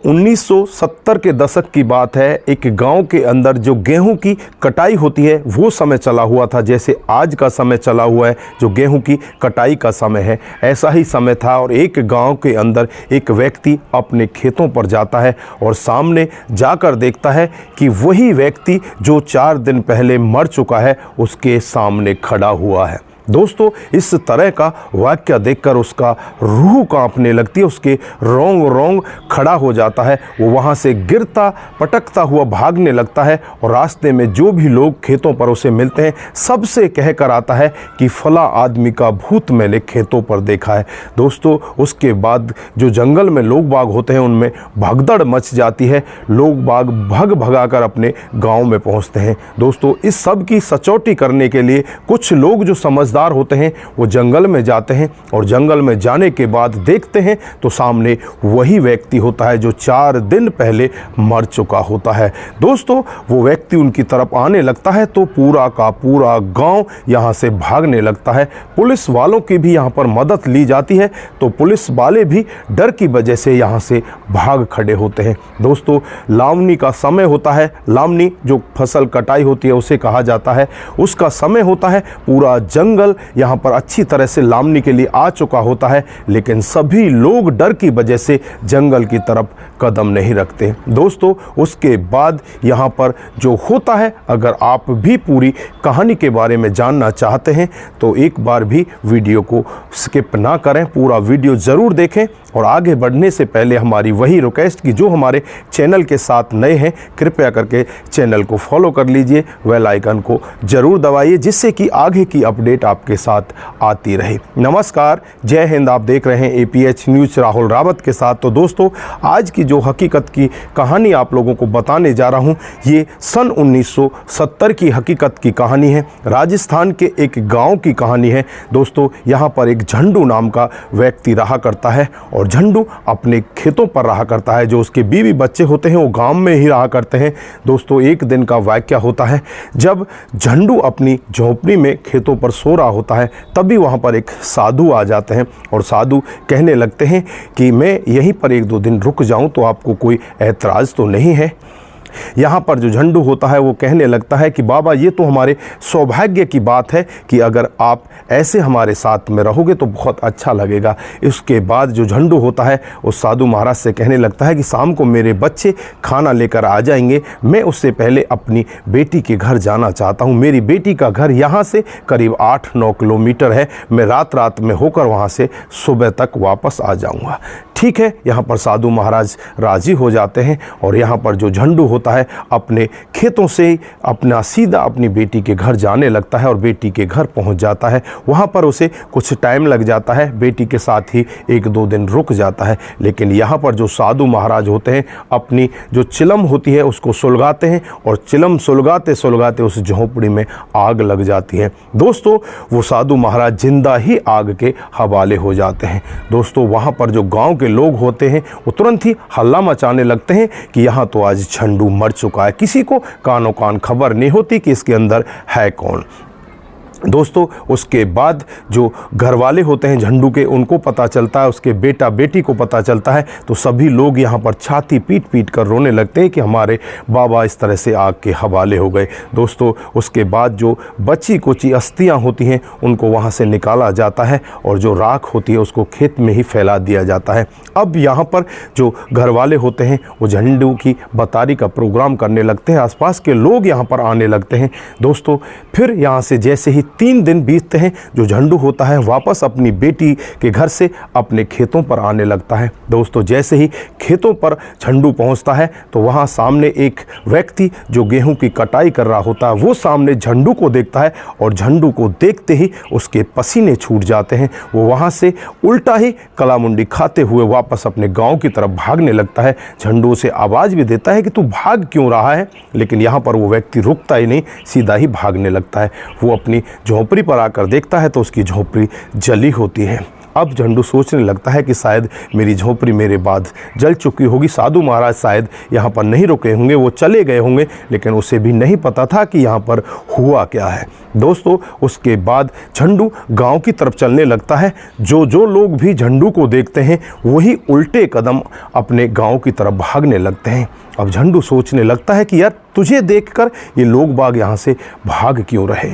1970 के दशक की बात है। एक गांव के अंदर जो गेहूं की कटाई होती है वो समय चला हुआ था, जैसे आज का समय चला हुआ है जो गेहूं की कटाई का समय है, ऐसा ही समय था। और एक गांव के अंदर एक व्यक्ति अपने खेतों पर जाता है और सामने जाकर देखता है कि वही व्यक्ति जो 4 दिन पहले मर चुका है उसके सामने खड़ा हुआ है। दोस्तों, इस तरह का वाक्य देखकर उसका रूह कांपने लगती है, उसके रोंग रोंग खड़ा हो जाता है। वो वहाँ से गिरता पटकता हुआ भागने लगता है और रास्ते में जो भी लोग खेतों पर उसे मिलते हैं सबसे कह कर आता है कि फला आदमी का भूत मैंने खेतों पर देखा है। दोस्तों, उसके बाद जो जंगल में लोग बाग होते हैं उनमें भगदड़ मच जाती है, लोग बाग भग भगाकर अपने गाँव में पहुँचते हैं। दोस्तों, इस सब की सचौटी करने के लिए कुछ लोग जो समझदार होते हैं वो जंगल में जाते हैं और जंगल में जाने के बाद देखते हैं तो सामने वही व्यक्ति होता है जो 4 दिन पहले मर चुका होता है। दोस्तों, वो व्यक्ति उनकी तरफ आने लगता है तो पूरा का पूरा गांव यहां से भागने लगता है। पुलिस वालों की भी यहां पर मदद ली जाती है तो पुलिस वाले भी डर की वजह से यहां से भाग खड़े होते हैं। दोस्तों, लावनी का समय होता है। लावनी जो फसल कटाई होती है उसे कहा जाता है, उसका समय होता है। पूरा जंगल यहां पर अच्छी तरह से लावनी के लिए आ चुका होता है, लेकिन सभी लोग डर की वजह से जंगल की तरफ कदम नहीं रखते। दोस्तों, उसके बाद यहां पर जो होता है, अगर आप भी पूरी कहानी के बारे में जानना चाहते हैं तो एक बार भी वीडियो को स्किप ना करें, पूरा वीडियो ज़रूर देखें। और आगे बढ़ने से पहले हमारी वही रिक्वेस्ट कि जो हमारे चैनल के साथ नए हैं कृपया करके चैनल को फॉलो कर लीजिए, बेल आइकन को ज़रूर दबाइए जिससे कि आगे की अपडेट आपके साथ आती रहे। नमस्कार, जय हिंद। आप देख रहे हैं APH न्यूज़ राहुल रावत के साथ। तो दोस्तों, आज की जो हकीकत की कहानी आप लोगों को बताने जा रहा हूँ ये सन 1970 की हकीकत की कहानी है। राजस्थान के एक गाँव की कहानी है। दोस्तों, यहाँ पर एक झंडू नाम का व्यक्ति रहा करता है और झंडू अपने खेतों पर रहा करता है। जो उसके बीवी बच्चे होते हैं वो गांव में ही रहा करते हैं। दोस्तों, एक दिन का वाकया होता है जब झंडू अपनी झोपड़ी में खेतों पर सो रहा होता है, तभी वहां पर एक साधु आ जाते हैं और साधु कहने लगते हैं कि मैं यहीं पर 1-2 दिन रुक जाऊं तो आपको कोई ऐतराज़ तो नहीं है। यहाँ पर जो झंडू होता है वो कहने लगता है कि बाबा, ये तो हमारे सौभाग्य की बात है कि अगर आप ऐसे हमारे साथ में रहोगे तो बहुत अच्छा लगेगा। इसके बाद जो झंडू होता है उस साधु महाराज से कहने लगता है कि शाम को मेरे बच्चे खाना लेकर आ जाएंगे, मैं उससे पहले अपनी बेटी के घर जाना चाहता हूँ। मेरी बेटी का घर यहाँ से करीब 8-9 किलोमीटर है, मैं रात में होकर वहाँ से सुबह तक वापस आ जाऊँगा। ठीक है, यहाँ पर साधु महाराज राज़ी हो जाते हैं और यहाँ पर जो झंडू होता है अपने खेतों से अपना सीधा अपनी बेटी के घर जाने लगता है और बेटी के घर पहुँच जाता है। वहाँ पर उसे कुछ टाइम लग जाता है, बेटी के साथ ही 1-2 दिन रुक जाता है। लेकिन यहाँ पर जो साधु महाराज होते हैं अपनी जो चिलम होती है उसको सुलगाते हैं और चिलम सुलगाते सुलगाते उस झोंपड़ी में आग लग जाती है। दोस्तों, वो साधु महाराज जिंदा ही आग के हवाले हो जाते हैं। दोस्तों, वहाँ पर जो गाँव के लोग होते हैं वो तुरंत ही हल्ला मचाने लगते हैं कि यहाँ तो आज झंडू मर चुका है। किसी को कानो कान खबर नहीं होती कि इसके अंदर है कौन। दोस्तों, उसके बाद जो घर वाले होते हैं झंडू के उनको पता चलता है, उसके बेटा बेटी को पता चलता है, तो सभी लोग यहाँ पर छाती पीट पीट कर रोने लगते हैं कि हमारे बाबा इस तरह से आग के हवाले हो गए। दोस्तों, उसके बाद जो बची कुची अस्थियाँ होती हैं उनको वहाँ से निकाला जाता है और जो राख होती है उसको खेत में ही फैला दिया जाता है। अब यहाँ पर जो घर वाले होते हैं वो झंडू की बतारी का प्रोग्राम करने लगते हैं, आसपास के लोग यहाँ पर आने लगते हैं। दोस्तों, फिर यहाँ से जैसे ही 3 दिन बीतते हैं जो झंडू होता है वापस अपनी बेटी के घर से अपने खेतों पर आने लगता है। दोस्तों, जैसे ही खेतों पर झंडू पहुंचता है तो वहां सामने एक व्यक्ति जो गेहूं की कटाई कर रहा होता है वो सामने झंडू को देखता है और झंडू को देखते ही उसके पसीने छूट जाते हैं। वो वहां से उल्टा ही कलामुंडी खाते हुए वापस अपने गाँव की तरफ भागने लगता है। झंडू से आवाज़ भी देता है कि तू भाग क्यों रहा है, लेकिन यहाँ पर वो व्यक्ति रुकता ही नहीं, सीधा ही भागने लगता है। वो अपनी झोपड़ी पर आकर देखता है तो उसकी झोपड़ी जली होती है। अब झंडू सोचने लगता है कि शायद मेरी झोपड़ी मेरे बाद जल चुकी होगी, साधु महाराज शायद यहाँ पर नहीं रुके होंगे, वो चले गए होंगे, लेकिन उसे भी नहीं पता था कि यहाँ पर हुआ क्या है। दोस्तों उसके बाद झंडू गांव की तरफ चलने लगता है। जो लोग भी झंडू को देखते हैं वही उल्टे कदम अपने गांव की तरफ भागने लगते हैं। अब झंडू सोचने लगता है कि यार तुझे देखकर ये लोग बाग यहाँ से भाग क्यों रहे।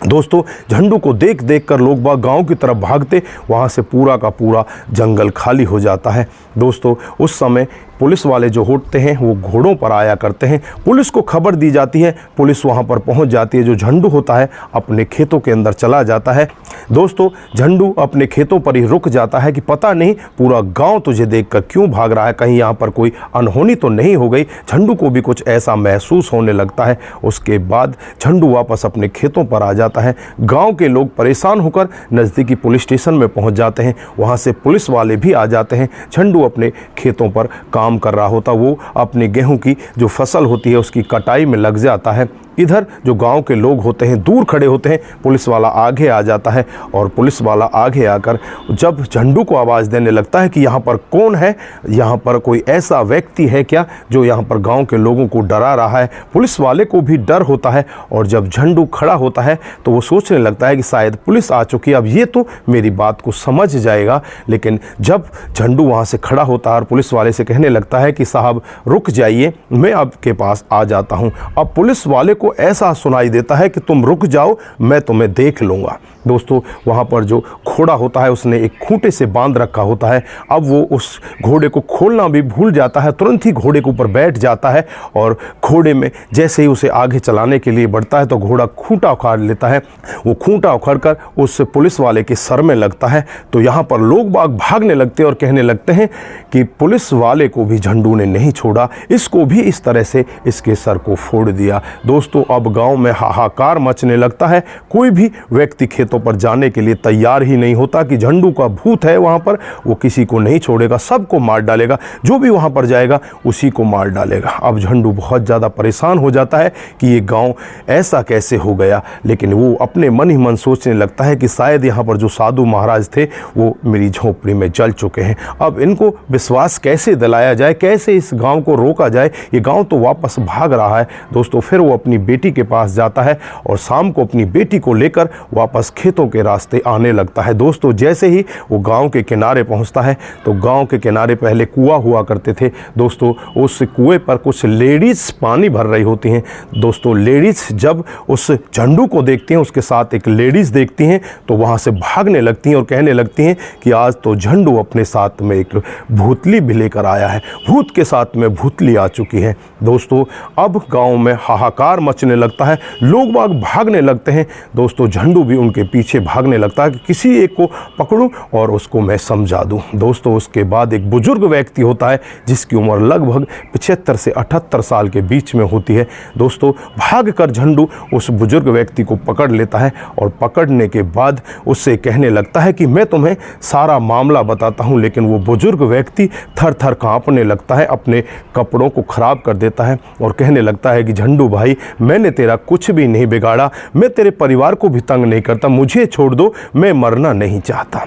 दोस्तों झंडू को देख कर लोग बाग गांव की तरफ भागते, वहाँ से पूरा का पूरा जंगल खाली हो जाता है। दोस्तों उस समय पुलिस वाले जो होते हैं वो घोड़ों पर आया करते हैं। पुलिस को खबर दी जाती है, पुलिस वहाँ पर पहुँच जाती है। जो झंडू होता है अपने खेतों के अंदर चला जाता है। दोस्तों झंडू अपने खेतों पर ही रुक जाता है कि पता नहीं पूरा गांव तुझे देखकर क्यों भाग रहा है, कहीं यहाँ पर कोई अनहोनी तो नहीं हो गई। झंडू को भी कुछ ऐसा महसूस होने लगता है। उसके बाद झंडू वापस अपने खेतों पर आ जाता है। गाँव के लोग परेशान होकर नज़दीकी पुलिस स्टेशन में पहुँच जाते हैं, वहाँ से पुलिस वाले भी आ जाते हैं। झंडू अपने खेतों पर काम कर रहा होता, वो अपने गेहूं की जो फसल होती है उसकी कटाई में लग जाता है। इधर जो गांव के लोग होते हैं दूर खड़े होते हैं, पुलिस वाला आगे आ जाता है और पुलिस वाला आगे आकर जब झंडू को आवाज़ देने लगता है कि यहाँ पर कौन है, यहाँ पर कोई ऐसा व्यक्ति है क्या जो यहाँ पर गांव के लोगों को डरा रहा है। पुलिस वाले को भी डर होता है और जब झंडू खड़ा होता है तो वो सोचने लगता है कि शायद पुलिस आ चुकी है, अब ये तो मेरी बात को समझ जाएगा। लेकिन जब झंडू वहाँ से खड़ा होता है और पुलिस वाले से कहने लगता है कि साहब रुक जाइए, मैं आपके पास आ जाता हूँ। अब पुलिस वाले को ऐसा सुनाई देता है कि तुम रुक जाओ, मैं तुम्हें देख लूँगा। दोस्तों वहाँ पर जो घोड़ा होता है उसने एक खूंटे से बांध रखा होता है। अब वो उस घोड़े को खोलना भी भूल जाता है, तुरंत ही घोड़े के ऊपर बैठ जाता है और घोड़े में जैसे ही उसे आगे चलाने के लिए बढ़ता है तो घोड़ा खूंटा उखाड़ लेता है। वो खूंटा उखाड़कर उस पुलिस वाले के सर में लगता है। तो यहाँ पर लोग बाग भागने लगते हैं और कहने लगते हैं कि पुलिस वाले को भी झंडू ने नहीं छोड़ा, इसको भी इस तरह से इसके सर को फोड़ दिया। दोस्तों अब गांव में हाहाकार मचने लगता है। कोई भी व्यक्ति खेतों पर जाने के लिए तैयार ही नहीं होता कि झंडू का भूत है वहां पर, वो किसी को नहीं छोड़ेगा, सबको मार डालेगा, जो भी वहां पर जाएगा उसी को मार डालेगा। अब झंडू बहुत ज़्यादा परेशान हो जाता है कि ये गांव ऐसा कैसे हो गया। लेकिन वो अपने मन ही मन सोचने लगता है कि शायद यहाँ पर जो साधु महाराज थे वो मेरी झोपड़ी में जल चुके हैं। अब इनको विश्वास कैसे दिलाया जाए, कैसे इस गाँव को रोका जाए, ये गाँव तो वापस भाग रहा है। दोस्तों फिर वो अपनी बेटी के पास जाता है और शाम को अपनी बेटी को लेकर वापस खेतों के रास्ते आने लगता है। दोस्तों जैसे ही वो गांव के किनारे पहुंचता है तो गांव के किनारे पहले कुआं हुआ करते थे। दोस्तों उस कुएं पर कुछ लेडीज़ पानी भर रही होती हैं। दोस्तों लेडीज़ जब उस झंडू को देखती हैं, उसके साथ एक लेडीज़ देखती हैं, तो वहाँ से भागने लगती हैं और कहने लगती हैं कि आज तो झंडू अपने साथ में एक भूतली भी लेकर आया है, भूत के साथ में भूतली आ चुकी है। दोस्तों अब गाँव में हाहाकार मचने लगता है, लोग बाग भागने लगते हैं। दोस्तों झंडू भी उनके पीछे भागने लगता है कि किसी एक को पकड़ूं और उसको मैं समझा दूं। दोस्तों उसके बाद एक बुजुर्ग व्यक्ति होता है जिसकी उम्र लगभग 75 से 78 साल के बीच में होती है। दोस्तों भागकर झंडू उस बुजुर्ग व्यक्ति को पकड़ लेता है और पकड़ने के बाद उससे कहने लगता है कि मैं तुम्हें सारा मामला बताता हूं। लेकिन वो बुजुर्ग व्यक्ति थर थर कांपने लगता है, अपने कपड़ों को खराब कर देता है और कहने लगता है कि झंडू भाई मैंने तेरा कुछ भी नहीं बिगाड़ा, मैं तेरे परिवार को भी तंग नहीं करता, मुझे छोड़ दो, मैं मरना नहीं चाहता।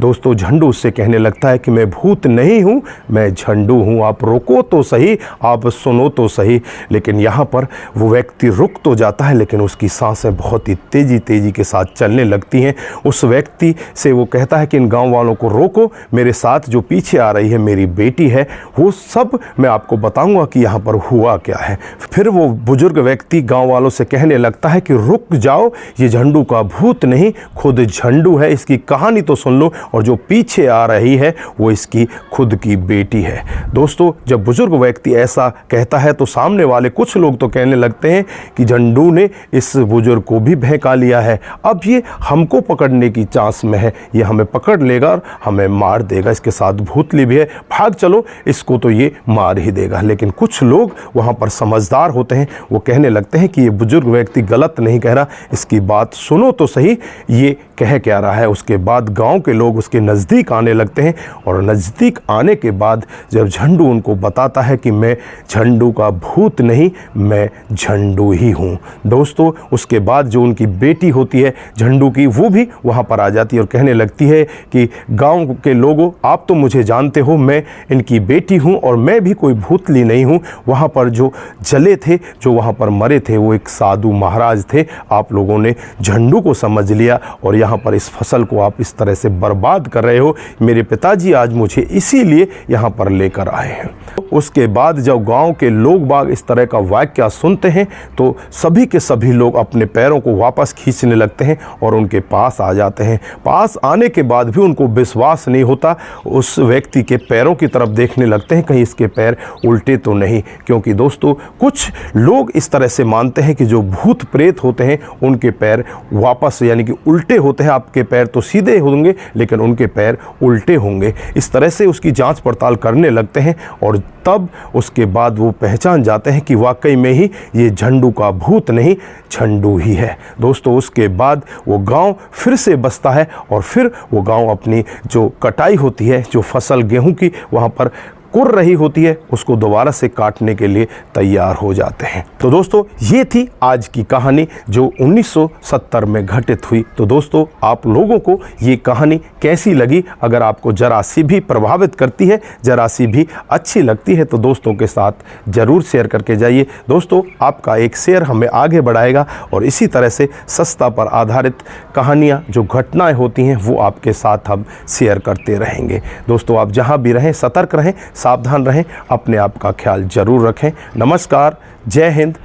दोस्तों झंडू उससे कहने लगता है कि मैं भूत नहीं हूँ, मैं झंडू हूँ, आप रोको तो सही, आप सुनो तो सही। लेकिन यहाँ पर वो व्यक्ति रुक तो जाता है लेकिन उसकी सांसें बहुत ही तेज़ी के साथ चलने लगती हैं। उस व्यक्ति से वो कहता है कि इन गाँव वालों को रोको, मेरे साथ जो पीछे आ रही है मेरी बेटी है, वो सब मैं आपको बताऊँगा कि यहाँ पर हुआ क्या है। फिर वो बुजुर्ग व्यक्ति गाँव वालों से कहने लगता है कि रुक जाओ, ये झंडू का भूत नहीं, खुद झंडू है, इसकी कहानी तो सुन लो, और जो पीछे आ रही है वो इसकी खुद की बेटी है। दोस्तों जब बुजुर्ग व्यक्ति ऐसा कहता है तो सामने वाले कुछ लोग तो कहने लगते हैं कि झंडू ने इस बुजुर्ग को भी बहका लिया है, अब ये हमको पकड़ने की चांस में है, ये हमें पकड़ लेगा और हमें मार देगा, इसके साथ भूतली भी है, भाग चलो, इसको तो ये मार ही देगा। लेकिन कुछ लोग वहाँ पर समझदार होते हैं, वो कहने लगते हैं कि ये बुजुर्ग व्यक्ति गलत नहीं कह रहा, इसकी बात सुनो तो सही, ये कह क्या रहा है। उसके बाद गांव के लोग उसके नज़दीक आने लगते हैं और नज़दीक आने के बाद जब झंडू उनको बताता है कि मैं झंडू का भूत नहीं, मैं झंडू ही हूँ। दोस्तों उसके बाद जो उनकी बेटी होती है झंडू की, वो भी वहाँ पर आ जाती है और कहने लगती है कि गाँव के लोगों, आप तो मुझे जानते हो, मैं इनकी बेटी हूँ और मैं भी कोई भूतली नहीं हूँ। वहाँ पर जो जले थे, जो वहाँ पर मरे थे, वो एक साधु महाराज थे। आप लोगों ने झंडू को समझ लिया और यहाँ पर इस फसल को आप इस तरह से बर्बाद कर रहे हो। मेरे पिताजी आज मुझे इसीलिए यहाँ पर लेकर आए हैं। उसके बाद जब गांव के लोग बाग इस तरह का वाक्य सुनते हैं तो सभी के सभी लोग अपने पैरों को वापस खींचने लगते हैं और उनके पास आ जाते हैं। पास आने के बाद भी उनको विश्वास नहीं होता, उस व्यक्ति के पैरों की तरफ देखने लगते हैं कहीं इसके पैर उल्टे तो नहीं। क्योंकि दोस्तों कुछ लोग इस तरह से मानते हैं कि जो भूत प्रेत होते हैं उनके पैर वापस यानी कि उल्टे होते हैं। आपके पैर तो सीधे होंगे लेकिन उनके पैर उल्टे होंगे। इस तरह से उसकी जांच पड़ताल करने लगते हैं और तब उसके बाद वो पहचान जाते हैं कि वाकई में ही ये झंडू का भूत नहीं, झंडू ही है। दोस्तों उसके बाद वो गांव फिर से बसता है और फिर वो गांव अपनी जो कटाई होती है, जो फसल गेहूं की वहाँ पर कुर रही होती है, उसको दोबारा से काटने के लिए तैयार हो जाते हैं। तो दोस्तों ये थी आज की कहानी जो 1970 में घटित हुई। तो दोस्तों आप लोगों को ये कहानी कैसी लगी? अगर आपको जरा सी भी प्रभावित करती है, जरा सी भी अच्छी लगती है तो दोस्तों के साथ ज़रूर शेयर करके जाइए। दोस्तों आपका एक शेयर हमें आगे बढ़ाएगा और इसी तरह से सस्ता पर आधारित कहानियाँ, जो घटनाएँ होती हैं, वो आपके साथ हम शेयर करते रहेंगे। दोस्तों आप जहाँ भी रहें सतर्क रहें, सावधान रहें, अपने आप का ख्याल जरूर रखें। नमस्कार, जय हिंद।